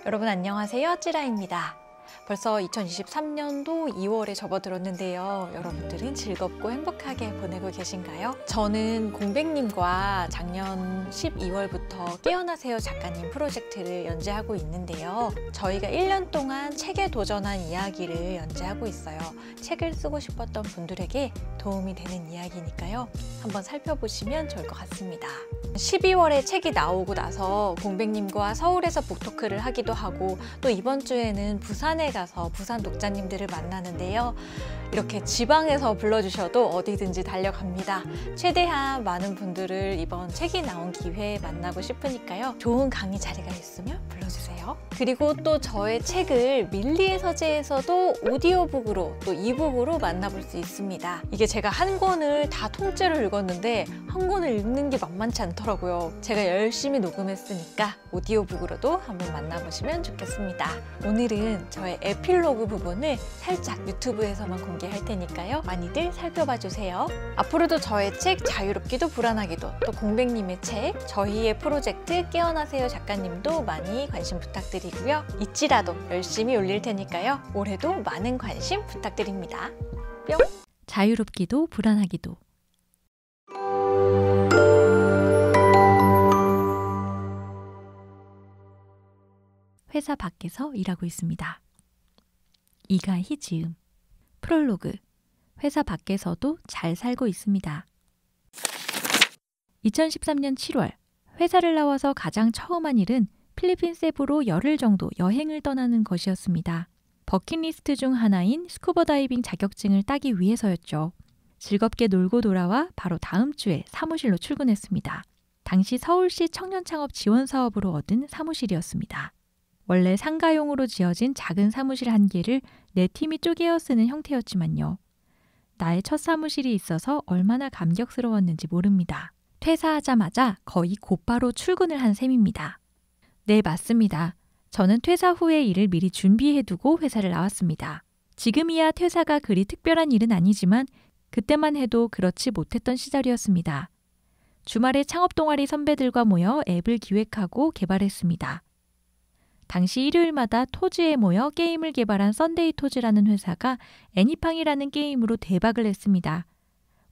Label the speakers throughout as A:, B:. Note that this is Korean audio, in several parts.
A: 여러분 안녕하세요, 찌라입니다. 벌써 2023년도 2월에 접어들었는데요. 여러분들은 즐겁고 행복하게 보내고 계신가요? 저는 공백님과 작년 12월부터 깨어나세요 작가님 프로젝트를 연재하고 있는데요. 저희가 1년 동안 책에 도전한 이야기를 연재하고 있어요. 책을 쓰고 싶었던 분들에게 도움이 되는 이야기니까요. 한번 살펴보시면 좋을 것 같습니다. 12월에 책이 나오고 나서 공백님과 서울에서 북토크를 하기도 하고 또 이번 주에는 부산에 가서 부산 독자님들을 만나는데요. 이렇게 지방에서 불러주셔도 어디든지 달려갑니다. 최대한 많은 분들을 이번 책이 나온 기회에 만나고 싶으니까요. 좋은 강의 자리가 있으면 불러주세요. 그리고 또 저의 책을 밀리의 서재에서도 오디오북으로 또 이북으로 만나볼 수 있습니다. 이게 제가 한 권을 다 통째로 읽었는데 한 권을 읽는 게 만만치 않더라고요. 제가 열심히 녹음했으니까 오디오북으로도 한번 만나보시면 좋겠습니다. 오늘은 저의 에필로그 부분을 살짝 유튜브에서만 공개할 테니까요. 많이들 살펴봐 주세요. 앞으로도 저의 책 자유롭기도 불안하기도 또 공백님의 책 저희의 프로젝트 깨어나세요 작가님도 많이 관심 부탁드리고요. 잊지라도 열심히 올릴 테니까요. 올해도 많은 관심 부탁드립니다. 뿅!
B: 자유롭기도 불안하기도. 회사 밖에서 일하고 있습니다. 이가희 지음. 프롤로그. 회사 밖에서도 잘 살고 있습니다. 2013년 7월 회사를 나와서 가장 처음 한 일은 필리핀 세부로 열흘 정도 여행을 떠나는 것이었습니다. 버킷리스트 중 하나인 스쿠버 다이빙 자격증을 따기 위해서였죠. 즐겁게 놀고 돌아와 바로 다음 주에 사무실로 출근했습니다. 당시 서울시 청년창업 지원 사업으로 얻은 사무실이었습니다. 원래 상가용으로 지어진 작은 사무실 한 개를 네 팀이 쪼개어 쓰는 형태였지만요. 나의 첫 사무실이 있어서 얼마나 감격스러웠는지 모릅니다. 퇴사하자마자 거의 곧바로 출근을 한 셈입니다. 네, 맞습니다. 저는 퇴사 후의 일을 미리 준비해두고 회사를 나왔습니다. 지금이야 퇴사가 그리 특별한 일은 아니지만 그때만 해도 그렇지 못했던 시절이었습니다. 주말에 창업 동아리 선배들과 모여 앱을 기획하고 개발했습니다. 당시 일요일마다 토지에 모여 게임을 개발한 썬데이 토즈라는 회사가 애니팡이라는 게임으로 대박을 냈습니다.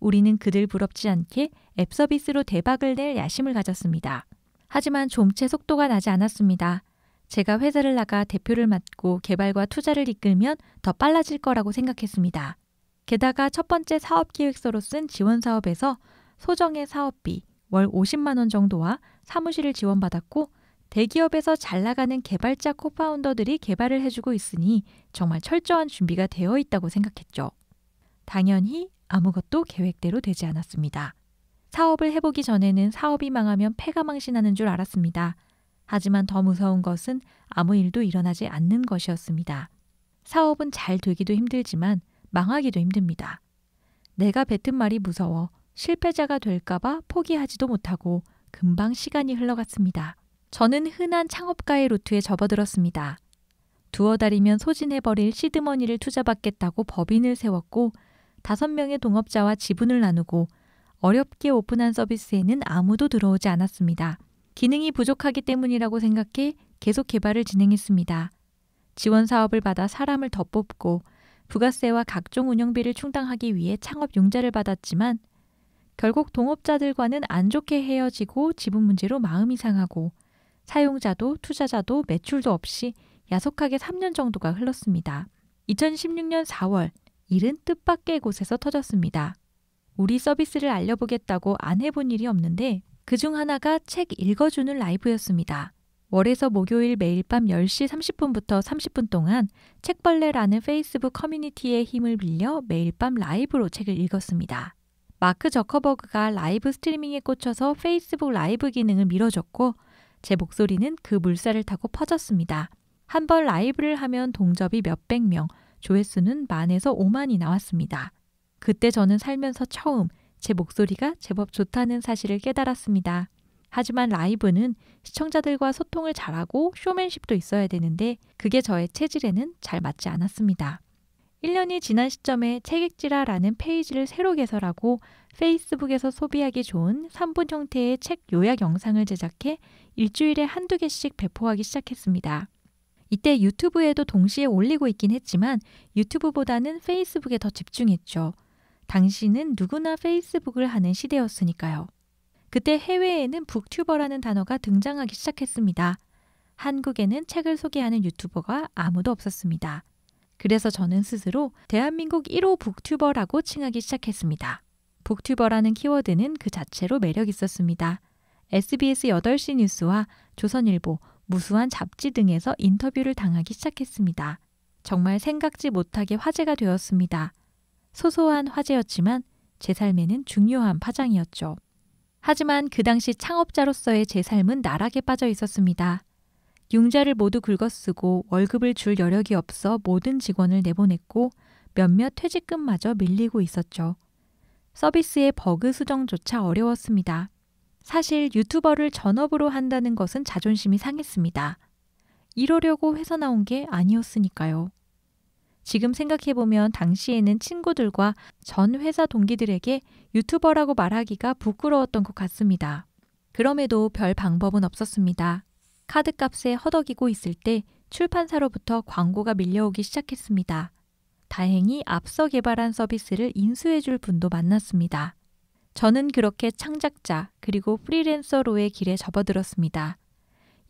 B: 우리는 그들 부럽지 않게 앱 서비스로 대박을 낼 야심을 가졌습니다. 하지만 좀체 속도가 나지 않았습니다. 제가 회사를 나가 대표를 맡고 개발과 투자를 이끌면 더 빨라질 거라고 생각했습니다. 게다가 첫 번째 사업기획서로 쓴 지원사업에서 소정의 사업비 월 50만 원 정도와 사무실을 지원받았고 대기업에서 잘 나가는 개발자 코파운더들이 개발을 해주고 있으니 정말 철저한 준비가 되어 있다고 생각했죠. 당연히 아무것도 계획대로 되지 않았습니다. 사업을 해보기 전에는 사업이 망하면 패가 망신하는 줄 알았습니다. 하지만 더 무서운 것은 아무 일도 일어나지 않는 것이었습니다. 사업은 잘 되기도 힘들지만 망하기도 힘듭니다. 내가 뱉은 말이 무서워 실패자가 될까봐 포기하지도 못하고 금방 시간이 흘러갔습니다. 저는 흔한 창업가의 루트에 접어들었습니다. 두어 달이면 소진해버릴 시드머니를 투자받겠다고 법인을 세웠고 5명의 동업자와 지분을 나누고 어렵게 오픈한 서비스에는 아무도 들어오지 않았습니다. 기능이 부족하기 때문이라고 생각해 계속 개발을 진행했습니다. 지원 사업을 받아 사람을 더 뽑고 부가세와 각종 운영비를 충당하기 위해 창업 융자를 받았지만 결국 동업자들과는 안 좋게 헤어지고 지분 문제로 마음이 상하고 사용자도 투자자도 매출도 없이 야속하게 3년 정도가 흘렀습니다. 2016년 4월 일은 뜻밖의 곳에서 터졌습니다. 우리 서비스를 알려보겠다고 안 해본 일이 없는데 그중 하나가 책 읽어주는 라이브였습니다. 월에서 목요일 매일 밤 10시 30분부터 30분 동안 책벌레라는 페이스북 커뮤니티의 힘을 빌려 매일 밤 라이브로 책을 읽었습니다. 마크 저커버그가 라이브 스트리밍에 꽂혀서 페이스북 라이브 기능을 밀어줬고 제 목소리는 그 물살을 타고 퍼졌습니다. 한 번 라이브를 하면 동접이 몇백 명, 조회수는 만에서 5만이 나왔습니다. 그때 저는 살면서 처음 제 목소리가 제법 좋다는 사실을 깨달았습니다. 하지만 라이브는 시청자들과 소통을 잘하고 쇼맨십도 있어야 되는데 그게 저의 체질에는 잘 맞지 않았습니다. 1년이 지난 시점에 책읽지라라는 페이지를 새로 개설하고 페이스북에서 소비하기 좋은 3분 형태의 책 요약 영상을 제작해 일주일에 한두 개씩 배포하기 시작했습니다. 이때 유튜브에도 동시에 올리고 있긴 했지만 유튜브보다는 페이스북에 더 집중했죠. 당시는 누구나 페이스북을 하는 시대였으니까요. 그때 해외에는 북튜버라는 단어가 등장하기 시작했습니다. 한국에는 책을 소개하는 유튜버가 아무도 없었습니다. 그래서 저는 스스로 대한민국 1호 북튜버라고 칭하기 시작했습니다. 북튜버라는 키워드는 그 자체로 매력 있었습니다. SBS 8시 뉴스와 조선일보, 무수한 잡지 등에서 인터뷰를 당하기 시작했습니다. 정말 생각지 못하게 화제가 되었습니다. 소소한 화제였지만 제 삶에는 중요한 파장이었죠. 하지만 그 당시 창업자로서의 제 삶은 나락에 빠져 있었습니다. 융자를 모두 긁어쓰고 월급을 줄 여력이 없어 모든 직원을 내보냈고 몇몇 퇴직금마저 밀리고 있었죠. 서비스의 버그 수정조차 어려웠습니다. 사실 유튜버를 전업으로 한다는 것은 자존심이 상했습니다. 이러려고 회사 나온 게 아니었으니까요. 지금 생각해보면 당시에는 친구들과 전 회사 동기들에게 유튜버라고 말하기가 부끄러웠던 것 같습니다. 그럼에도 별 방법은 없었습니다. 카드값에 허덕이고 있을 때 출판사로부터 광고가 밀려오기 시작했습니다. 다행히 앞서 개발한 서비스를 인수해줄 분도 만났습니다. 저는 그렇게 창작자 그리고 프리랜서로의 길에 접어들었습니다.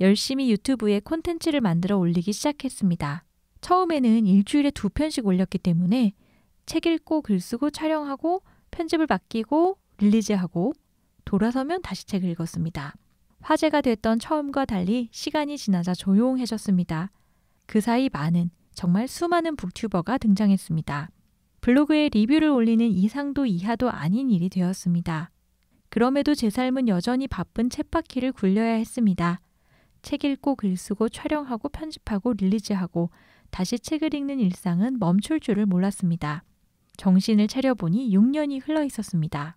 B: 열심히 유튜브에 콘텐츠를 만들어 올리기 시작했습니다. 처음에는 일주일에 2편씩 올렸기 때문에 책 읽고 글 쓰고 촬영하고 편집을 맡기고 릴리즈하고 돌아서면 다시 책을 읽었습니다. 화제가 됐던 처음과 달리 시간이 지나자 조용해졌습니다. 그 사이 정말 수많은 북튜버가 등장했습니다. 블로그에 리뷰를 올리는 이상도 이하도 아닌 일이 되었습니다. 그럼에도 제 삶은 여전히 바쁜 쳇바퀴를 굴려야 했습니다. 책 읽고 글 쓰고 촬영하고 편집하고 릴리즈하고 다시 책을 읽는 일상은 멈출 줄을 몰랐습니다. 정신을 차려보니 6년이 흘러 있었습니다.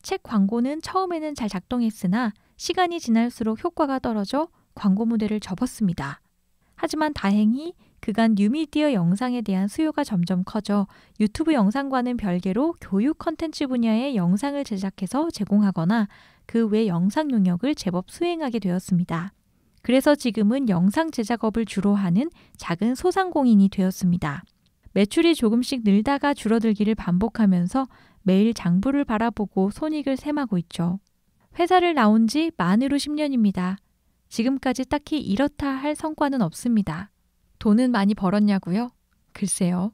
B: 책 광고는 처음에는 잘 작동했으나 시간이 지날수록 효과가 떨어져 광고 무대를 접었습니다. 하지만 다행히 그간 뉴미디어 영상에 대한 수요가 점점 커져 유튜브 영상과는 별개로 교육 컨텐츠 분야의 영상을 제작해서 제공하거나 그 외 영상 용역을 제법 수행하게 되었습니다. 그래서 지금은 영상 제작업을 주로 하는 작은 소상공인이 되었습니다. 매출이 조금씩 늘다가 줄어들기를 반복하면서 매일 장부를 바라보고 손익을 셈하고 있죠. 회사를 나온 지 만으로 10년입니다. 지금까지 딱히 이렇다 할 성과는 없습니다. 돈은 많이 벌었냐고요? 글쎄요.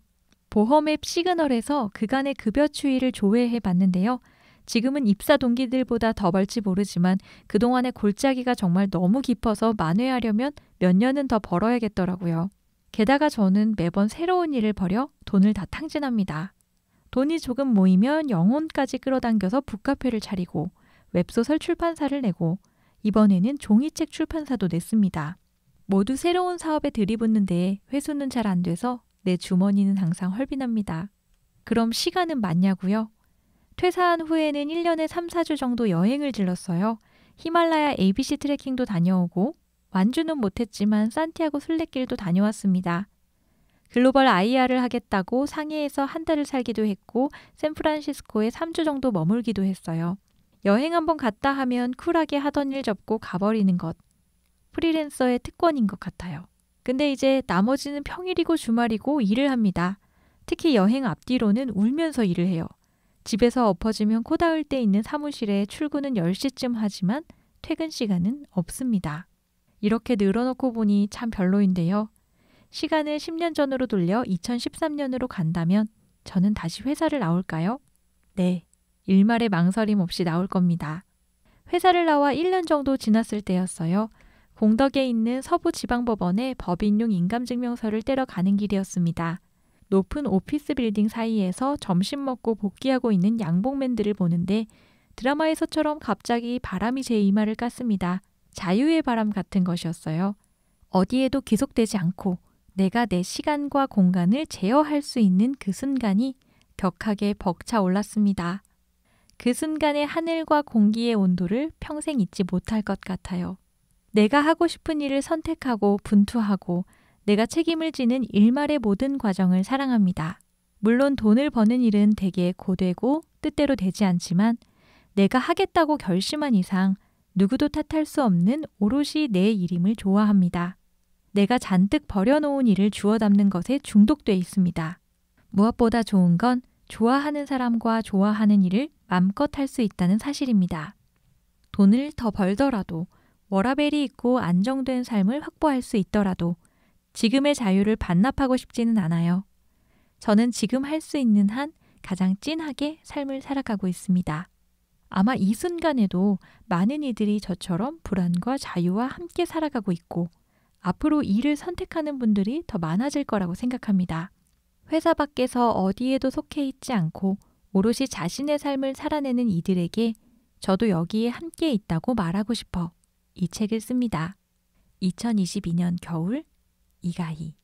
B: 보험앱 시그널에서 그간의 급여 추이를 조회해 봤는데요. 지금은 입사 동기들보다 더 벌지 모르지만 그동안의 골짜기가 정말 너무 깊어서 만회하려면 몇 년은 더 벌어야겠더라고요. 게다가 저는 매번 새로운 일을 벌여 돈을 다 탕진합니다. 돈이 조금 모이면 영혼까지 끌어당겨서 북카페를 차리고 웹소설 출판사를 내고 이번에는 종이책 출판사도 냈습니다. 모두 새로운 사업에 들이붓는데 회수는 잘 안 돼서 내 주머니는 항상 헐빈합니다. 그럼 시간은 많냐고요? 퇴사한 후에는 1년에 3, 4주 정도 여행을 질렀어요. 히말라야 ABC 트레킹도 다녀오고 완주는 못했지만 산티아고 순례길도 다녀왔습니다. 글로벌 IR을 하겠다고 상해에서 한 달을 살기도 했고 샌프란시스코에 3주 정도 머물기도 했어요. 여행 한번 갔다 하면 쿨하게 하던 일 접고 가버리는 것. 프리랜서의 특권인 것 같아요. 근데 이제 나머지는 평일이고 주말이고 일을 합니다. 특히 여행 앞뒤로는 울면서 일을 해요. 집에서 엎어지면 코 닿을 때 있는 사무실에 출근은 10시쯤 하지만 퇴근 시간은 없습니다. 이렇게 늘어놓고 보니 참 별로인데요. 시간을 10년 전으로 돌려 2013년으로 간다면 저는 다시 회사를 나올까요? 네, 일말의 망설임 없이 나올 겁니다. 회사를 나와 1년 정도 지났을 때였어요. 공덕에 있는 서부지방법원에 법인용 인감증명서를 떼러 가는 길이었습니다. 높은 오피스 빌딩 사이에서 점심 먹고 복귀하고 있는 양복맨들을 보는데 드라마에서처럼 갑자기 바람이 제 이마를 깠습니다. 자유의 바람 같은 것이었어요. 어디에도 기속되지 않고 내가 내 시간과 공간을 제어할 수 있는 그 순간이 격하게 벅차 올랐습니다. 그 순간의 하늘과 공기의 온도를 평생 잊지 못할 것 같아요. 내가 하고 싶은 일을 선택하고 분투하고 내가 책임을 지는 일말의 모든 과정을 사랑합니다. 물론 돈을 버는 일은 되게 고되고 뜻대로 되지 않지만 내가 하겠다고 결심한 이상 누구도 탓할 수 없는 오롯이 내 일임을 좋아합니다. 내가 잔뜩 버려놓은 일을 주워 담는 것에 중독돼 있습니다. 무엇보다 좋은 건 좋아하는 사람과 좋아하는 일을 맘껏 할 수 있다는 사실입니다. 돈을 더 벌더라도 워라밸이 있고 안정된 삶을 확보할 수 있더라도 지금의 자유를 반납하고 싶지는 않아요. 저는 지금 할 수 있는 한 가장 찐하게 삶을 살아가고 있습니다. 아마 이 순간에도 많은 이들이 저처럼 불안과 자유와 함께 살아가고 있고 앞으로 일을 선택하는 분들이 더 많아질 거라고 생각합니다. 회사 밖에서 어디에도 속해 있지 않고 오롯이 자신의 삶을 살아내는 이들에게 저도 여기에 함께 있다고 말하고 싶어 이 책을 씁니다. 2022년 겨울 이가희.